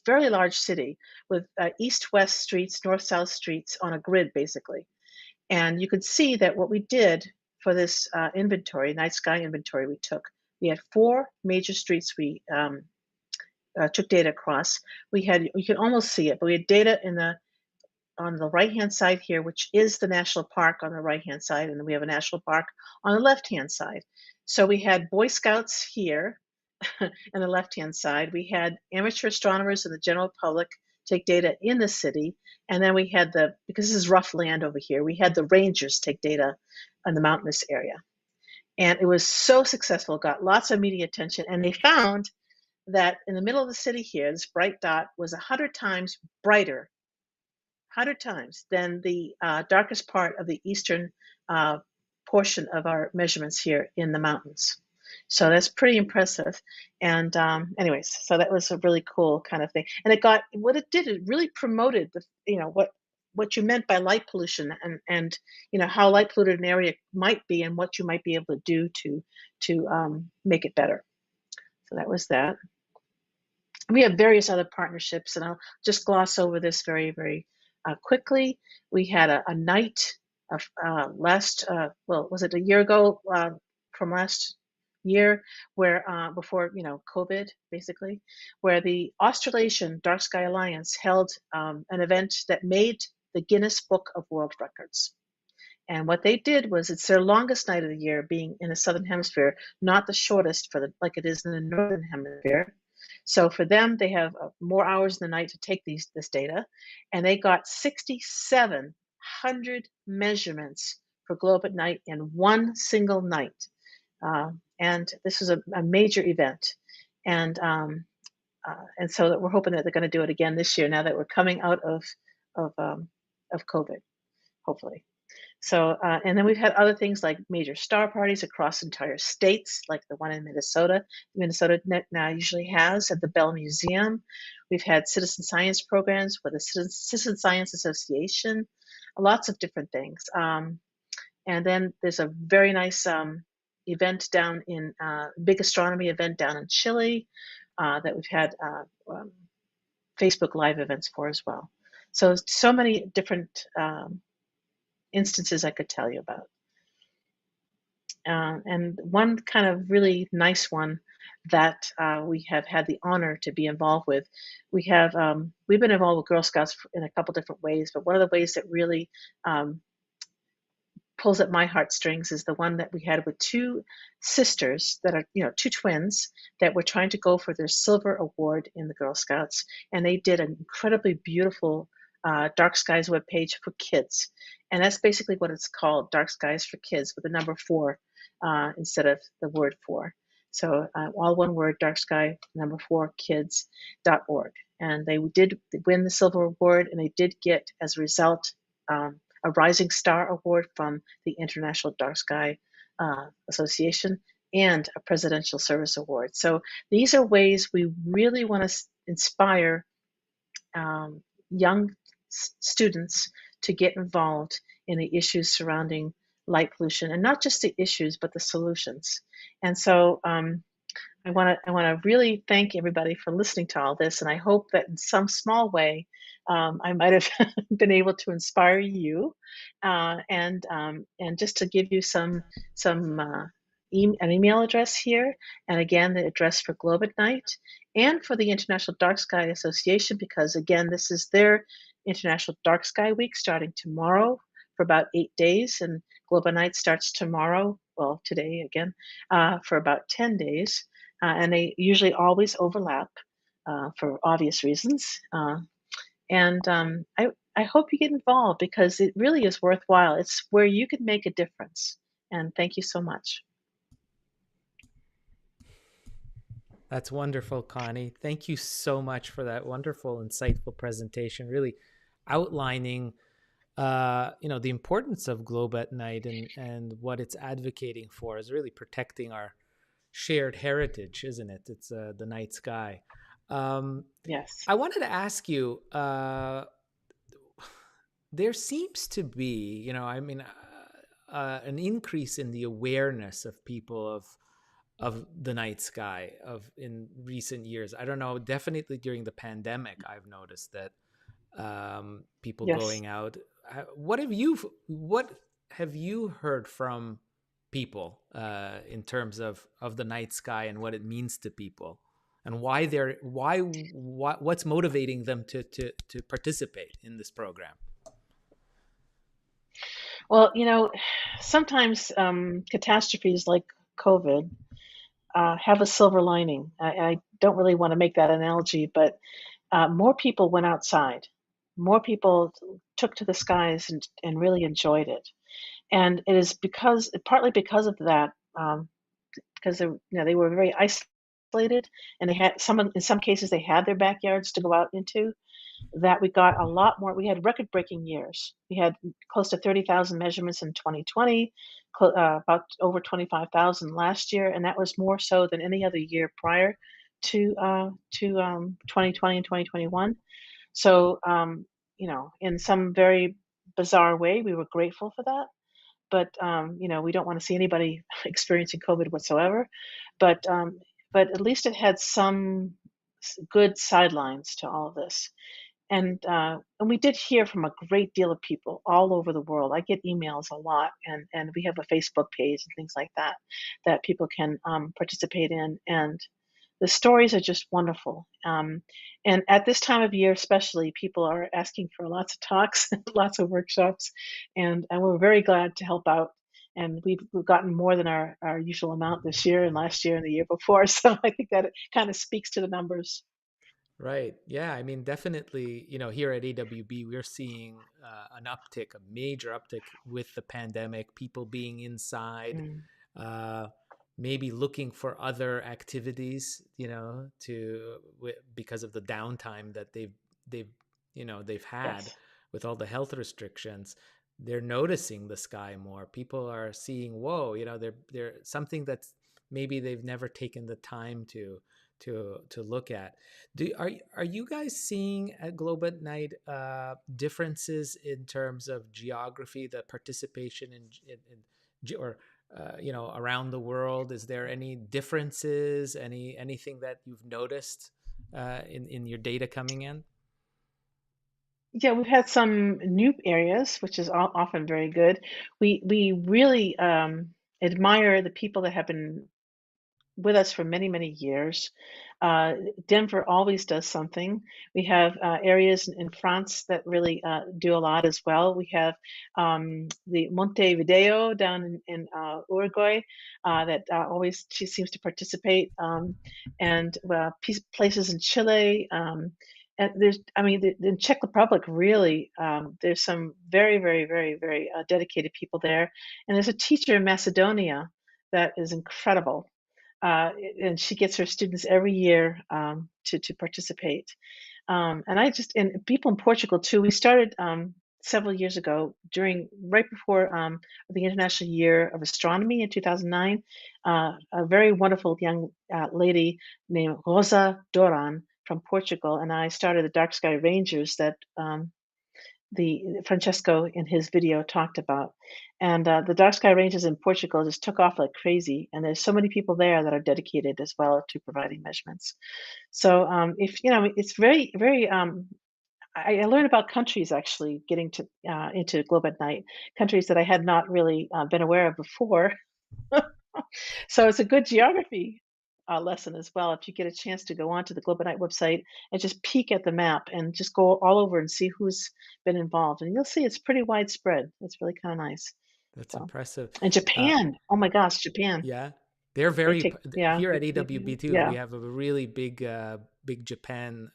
fairly large city with east-west streets, north-south streets on a grid, basically. And you could see that what we did for this inventory, night sky inventory we had 4 major streets we took data across. You can almost see it, but we had data on the right-hand side here, which is the national park on the right-hand side, and then we have a national park on the left-hand side. So we had Boy Scouts here on the left-hand side. We had amateur astronomers and the general public take data in the city, and then we had because this is rough land over here, we had the rangers take data on the mountainous area. And it was so successful, got lots of media attention, and they found that in the middle of the city here, this bright dot was 100 times brighter 100 times than the darkest part of the eastern portion of our measurements here in the mountains. So that's pretty impressive. And anyways, so that was a really cool kind of thing. And what it did, it really promoted what you meant by light pollution and how light polluted an area might be and what you might be able to do to make it better. So that was that. We have various other partnerships, and I'll just gloss over this very, very quickly. We had a night of was it a year ago from last year, where before COVID, basically, where the Australasian Dark Sky Alliance held an event that made the Guinness Book of World Records. And what they did was, it's their longest night of the year, being in the southern hemisphere, not the shortest like it is in the northern hemisphere. So for them, they have more hours in the night to take this data, and they got 6,700 measurements for globe at night in one single night. And this is a major event, and so that we're hoping that they're going to do it again this year. Now that we're coming out of COVID, hopefully. So, and then we've had other things like major star parties across entire states, like the one in Minnesota. Minnesota now usually has at the Bell Museum. We've had citizen science programs with the Citizen Science Association, lots of different things. And then there's a very nice event down in, big astronomy event down in Chile that we've had Facebook Live events for as well. So many different instances I could tell you about. And one kind of really nice one that we have had the honor to be involved with. We've been involved with Girl Scouts in a couple different ways, but one of the ways that really pulls at my heartstrings is the one that we had with 2 sisters that are, 2 twins that were trying to go for their silver award in the Girl Scouts, and they did an incredibly beautiful Dark Skies webpage for kids. And that's basically what it's called, Dark Skies for Kids, with the number 4 instead of the word 4. So all one word, Dark Sky, number 4, kids.org. And they did win the silver award, and they did get, as a result, a Rising Star Award from the International Dark Sky Association and a Presidential Service Award. So these are ways we really want to inspire young students to get involved in the issues surrounding light pollution, and not just the issues, but the solutions. And so I want to really thank everybody for listening to all this, and I hope that in some small way I might have been able to inspire you, and just to give you an email address here, and again the address for Globe at Night and for the International Dark Sky Association, because again this is their International Dark Sky Week starting tomorrow for about 8 days, and Globe at Night starts tomorrow, well today again, for about 10 days. And they usually always overlap for obvious reasons. And I hope you get involved, because it really is worthwhile. It's where you can make a difference. And thank you so much. That's wonderful, Connie. Thank you so much for that wonderful, insightful presentation, really outlining the importance of Globe at Night and what it's advocating for is really protecting our shared heritage, isn't it? It's the night sky. Um, Yes. I wanted to ask you, there seems to be, an increase in the awareness of people of the night sky of in recent years. I don't know, definitely during the pandemic, I've noticed that people Yes. going out. What have you heard from people in terms of the night sky and what it means to people, and what's motivating them to participate in this program? Well, sometimes catastrophes like COVID have a silver lining. I don't really want to make that analogy, but more people went outside. More people took to the skies and really enjoyed it. And it is partly because of that, because they were very isolated, and in some cases they had their backyards to go out into. That we got a lot more. We had record-breaking years. We had close to 30,000 measurements in 2020, about over 25,000 last year, and that was more so than any other year prior to 2020 and 2021. So, in some very bizarre way, we were grateful for that. But we don't want to see anybody experiencing COVID whatsoever. But but at least it had some good sidelines to all of this. And we did hear from a great deal of people all over the world. I get emails a lot, and we have a Facebook page and things like that that people can participate in. And the stories are just wonderful. And at this time of year, especially, people are asking for lots of talks, lots of workshops, and we're very glad to help out. And we've gotten more than our usual amount this year and last year and the year before. So I think that it kind of speaks to the numbers. Right. Yeah. I mean, definitely, here at AWB, we're seeing an uptick, a major uptick with the pandemic, people being inside, Mm, uh, maybe looking for other activities, because of the downtime that they've had yes. with all the health restrictions. They're noticing the sky more. People are seeing, whoa, they're something that's maybe they've never taken the time to look at. Are you guys seeing at Globe at Night differences in terms of geography, the participation or around the world? Is there any differences? Anything that you've noticed in your data coming in? Yeah, we've had some new areas, which is often very good. We really admire the people that have been with us for many, many years. Uh, Denver always does something. We have areas in France that really do a lot as well. We have the Montevideo down in Uruguay that always she seems to participate, and places in Chile. And I mean, in Czech Republic, really, there's some very, very, very, very dedicated people there. And there's a teacher in Macedonia that is incredible, and she gets her students every year to participate. And people in Portugal too. We started several years ago right before the International Year of Astronomy in 2009. A very wonderful young lady named Rosa Doran from Portugal and I started the Dark Sky Rangers that the Francesco in his video talked about. And the Dark Sky Ranges in Portugal just took off like crazy, and there's so many people there that are dedicated as well to providing measurements. So if it's very, very. I learned about countries actually getting to into Globe at Night, countries that I had not really been aware of before. So it's a good geography lesson as well. If you get a chance to go onto the Globe at Night website and just peek at the map and just go all over and see who's been involved, and you'll see it's pretty widespread. It's really kind of nice. That's So, impressive. and Uh, Japan, oh my gosh, Japan, yeah, they're they very take yeah, here at AWB too. We yeah. have a really big Japan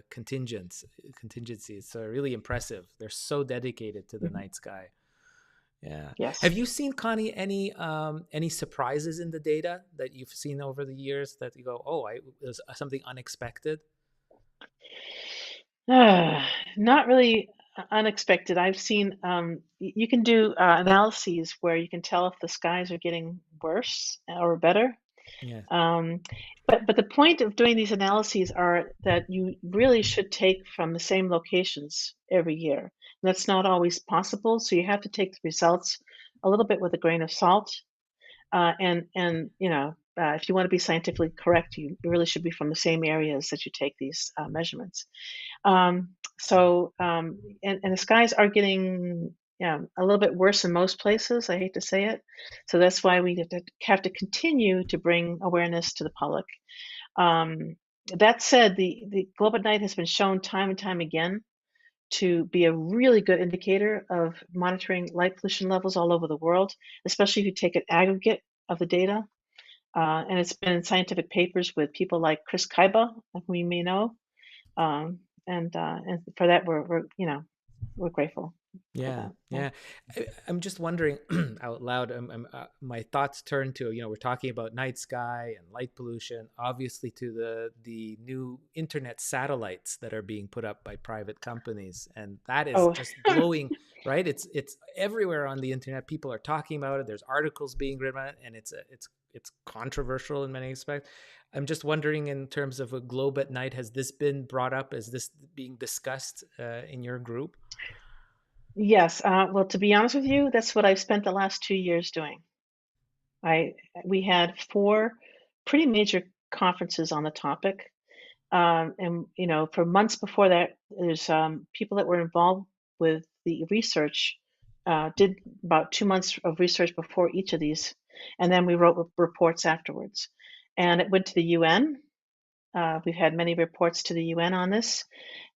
contingency. It's really impressive. They're so dedicated to the Mhm. night sky. Yeah. Have Yes. you seen, Connie, any surprises in the data that you've seen over the years that you go, oh, it was something unexpected? Not really unexpected. I've seen you can do analyses where you can tell if the skies are getting worse or better. Yeah. Um, but the point of doing these analyses are that you really should take from the same locations every year. That's not always possible, so you have to take the results a little bit with a grain of salt. And if you want to be scientifically correct, you really should be from the same areas that you take these measurements. And the skies are getting, yeah, a little bit worse in most places. I hate to say it. So that's why we have to continue to bring awareness to the public. Um, that said, the globe at night has been shown time and time again to be a really good indicator of monitoring light pollution levels all over the world, especially if you take an aggregate of the data. And it's been in scientific papers with people like Chris Kaiba, who you may know, um, and for that we're grateful for Yeah, that. Yeah. yeah. I'm just wondering out loud. My thoughts turn to, we're talking about night sky and light pollution, obviously to the new internet satellites that are being put up by private companies, and that is Oh, just blowing. Right? It's everywhere on the internet. People are talking about it. There's articles being written about it, and it's controversial in many aspects. I'm just wondering, in terms of a globe at night, has this been brought up? Is this being discussed in your group? yes. Well, to be honest with you, that's what I've spent the last 2 years doing. I We had four pretty major conferences on the topic, and for months before that, there's people that were involved with the research. Did about 2 months of research before each of these, and then we wrote reports afterwards. And it went to the UN. We've had many reports to the UN on this,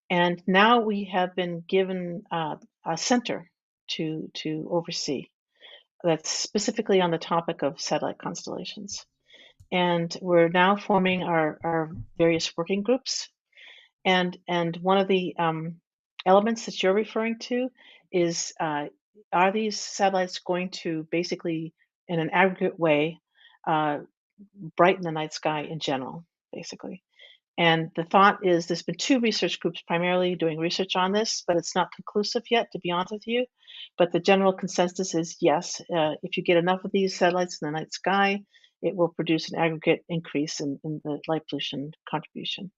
and now we have been given a center to oversee that's specifically on the topic of satellite constellations. And we're now forming our various working groups. And one of the elements that you're referring to is are these satellites going to basically, in an aggregate way, uh, brighten the night sky in general, basically? And the thought is there's been two research groups primarily doing research on this, but it's not conclusive yet, to be honest with you. But the general consensus is yes, if you get enough of these satellites in the night sky, it will produce an aggregate increase in the light pollution contribution.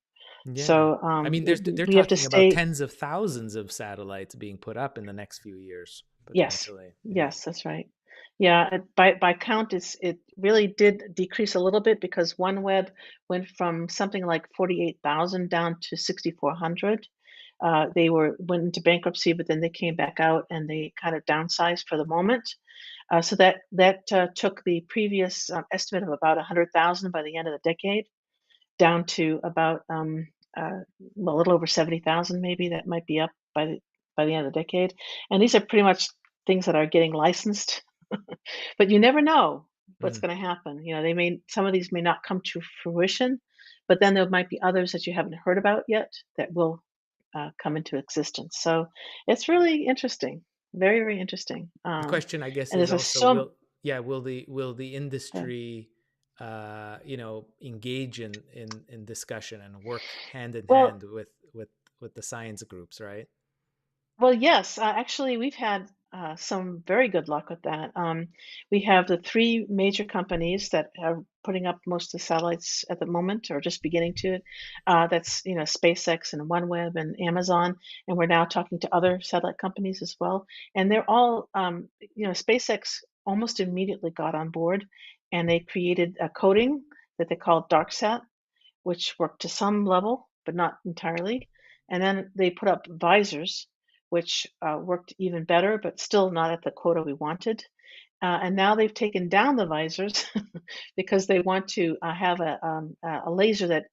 Yeah. So I mean, they're we have to talking about stay. tens of thousands of satellites being put up in the next few years, Yes, potentially. Yeah. yes, that's right. Yeah, by count, it really did decrease a little bit because OneWeb went from something like 48,000 down to 6,400. They went into bankruptcy, but then they came back out and they kind of downsized for the moment. So that took the previous estimate of about 100,000 by the end of the decade down to about well, a little over 70,000 maybe. That might be up by the end of the decade. And these are pretty much things that are getting licensed, but you never know what's Mm. going to happen. Some of these may not come to fruition, but then there might be others that you haven't heard about yet that will come into existence. So it's really interesting, very, very interesting. The question, I guess, And is there's a also, so will the uh, industry, engage in discussion and work hand in well, hand with the science groups, right? Well, yes, actually, we've had some very good luck with that. We have the three major companies that are putting up most of the satellites at the moment, or just beginning to. That's SpaceX and OneWeb and Amazon, and we're now talking to other satellite companies as well. And they're all, SpaceX almost immediately got on board, and they created a coding that they call DarkSat, which worked to some level, but not entirely. And then they put up visors, which worked even better, but still not at the quota we wanted. And now they've taken down the visors because they want to have a laser that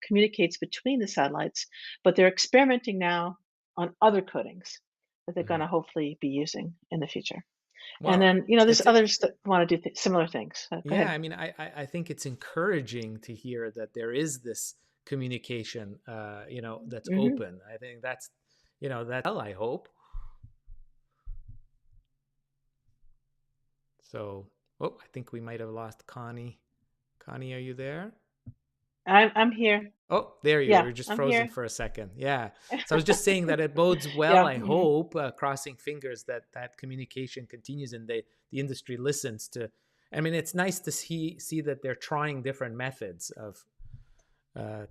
communicates between the satellites, but they're experimenting now on other coatings that they're going Hmm. to hopefully be using in the future. And Well, then, there's it's others that want to do similar things. Go yeah. ahead. I mean, I think it's encouraging to hear that there is this communication, that's Hmm. open. I think that's, I hope. So, oh, I think we might have lost Connie. Connie, are you there? I'm here. Oh, there you are. Yeah, You're just I'm frozen here. for a second. Yeah. So I was just saying that it bodes well. Yeah. I Mhm. hope, crossing fingers, that that communication continues and the industry listens to. I mean, it's nice to see that they're trying different methods of uh,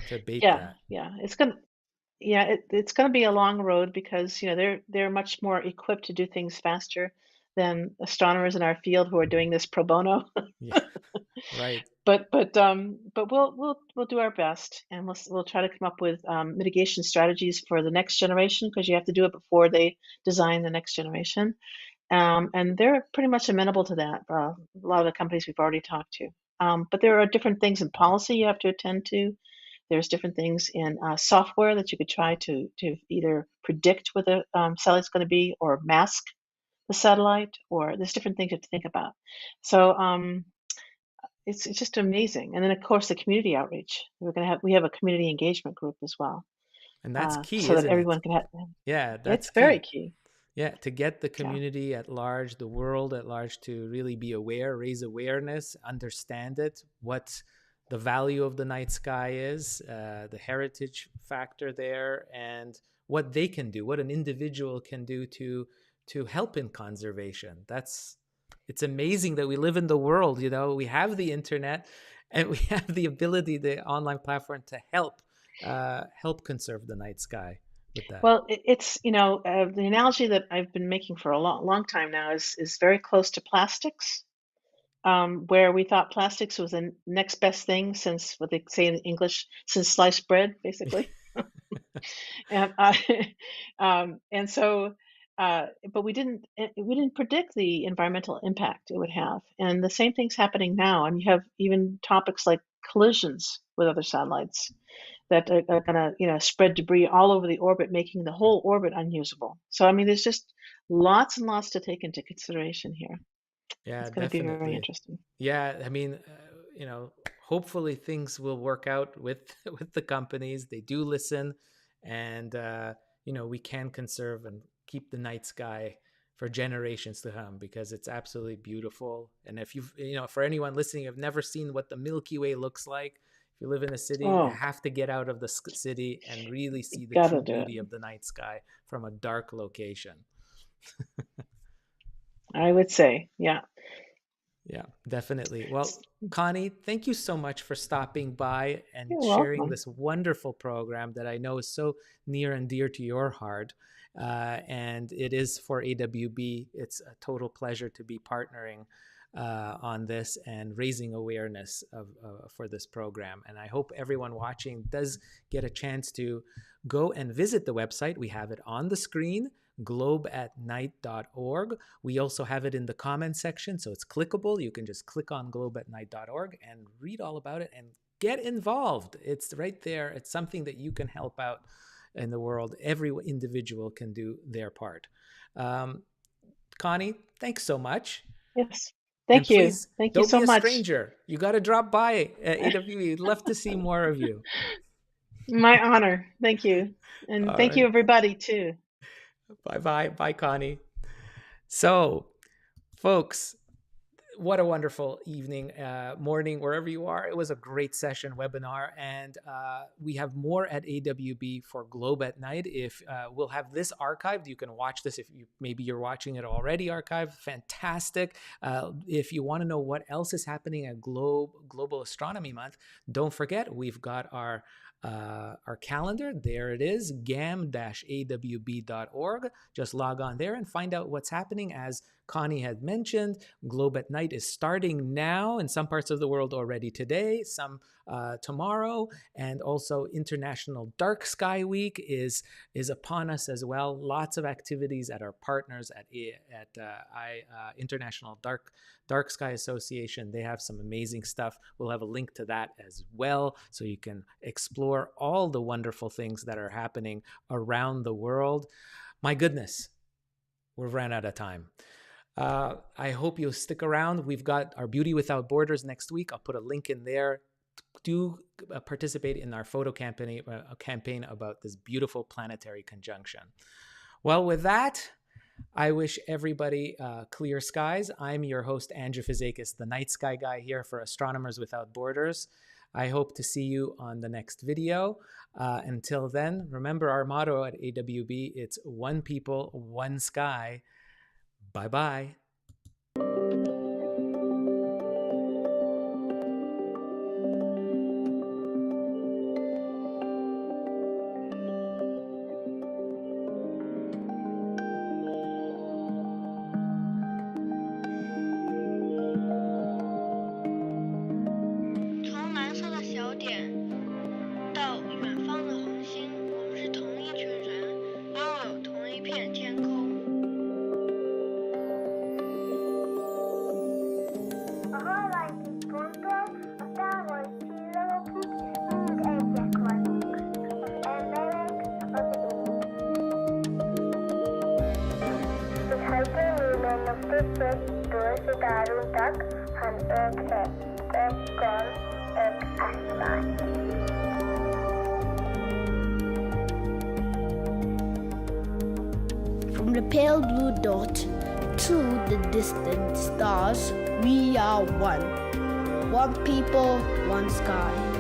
to bait Yeah, that. yeah. It's gonna be a long road because, they're much more equipped to do things faster than astronomers in our field who are doing this pro bono. Yeah. Right. But we'll do our best, and we'll try to come up with mitigation strategies for the next generation because you have to do it before they design the next generation. And they're pretty much amenable to that. A lot of the companies we've already talked to. But there are different things in policy you have to attend to. There's different things in software that you could try to either predict what the satellite's going to be or mask the satellite, or there's different things you have to think about. So it's just amazing. And then of course the community outreach. We have a community engagement group as well, And that's key, so that isn't it? everyone can have. Yeah, It's that's very key. key. Yeah, to get the Yeah. community at large, the world at large, to really be aware, raise awareness, understand it, what the value of the night sky is, the heritage factor there, and what they can do, what an individual can do to help in conservation. It's amazing that we live in the world. We have the internet, and we have the ability, the online platform, to help conserve the night sky with that. Well, it's the analogy that I've been making for a long time now is very close to plastics, where we thought plastics was the next best thing since what they say in English, since sliced bread, basically. And and so, but we didn't predict the environmental impact it would have. And the same thing's happening now. And you have even topics like collisions with other satellites that are going to, spread debris all over the orbit, making the whole orbit unusable. So, I mean, there's just lots and lots to take into consideration here. Yeah, It's going to be very definitely. interesting. Yeah, I mean, hopefully things will work out with with the companies. They do listen, and we can conserve and keep the night sky for generations to come, because it's absolutely beautiful. And if for anyone listening, you've never seen what the Milky Way looks like. If you live in a city, you Oh, have to get out of the city and really you see the got to true do it. beauty of the night sky from a dark location. I would say, yeah. Yeah, definitely. Well, Connie, thank you so much for stopping by and You're sharing welcome. this wonderful program that I know is so near and dear to your heart. And it is for AWB. It's a total pleasure to be partnering on this and raising awareness for this program. And I hope everyone watching does get a chance to go and visit the website. We have it on the screen, globeatnight.org. We also have it in the comment section, so it's clickable. You can just click on globeatnight.org and read all about it and get involved. It's right there. It's something that you can help out in the world. Every individual can do their part. Um, Connie, thanks so much. Yes. And Thank you. please Thank you don't so be a much. stranger. You got to drop by AWE. We'd love to see more of you. My honor. Thank you. And All thank you, right. everybody, too. Bye bye. Bye, Connie. So, folks, what a wonderful evening, morning, wherever you are. It was a great session, webinar, and we have more at AWB for Globe at Night. If we'll have this archived, you can watch this if maybe you're watching it already archived. Fantastic. If you want to know what else is happening at Global Astronomy Month, don't forget we've got our calendar. There it is, gam-awb.org. Just log on there and find out what's happening. As Connie had mentioned, Globe at Night is starting now in some parts of the world already today, some tomorrow, and also International Dark Sky Week is upon us as well. Lots of activities at our partners at International Dark Sky Association. They have some amazing stuff. We'll have a link to that as well, so you can explore all the wonderful things that are happening around the world. My goodness, we've ran out of time. I hope you'll stick around. We've got our Beauty Without Borders next week. I'll put a link in there. Do participate in our photo campaign about this beautiful planetary conjunction. Well, with that, I wish everybody clear skies. I'm your host, Andrew Fizakis, the Night Sky Guy here for Astronomers Without Borders. I hope to see you on the next video. Until then, remember our motto at AWB, it's one people, one sky. Bye-bye. From the pale blue dot to the distant stars, we are one. One people, one sky.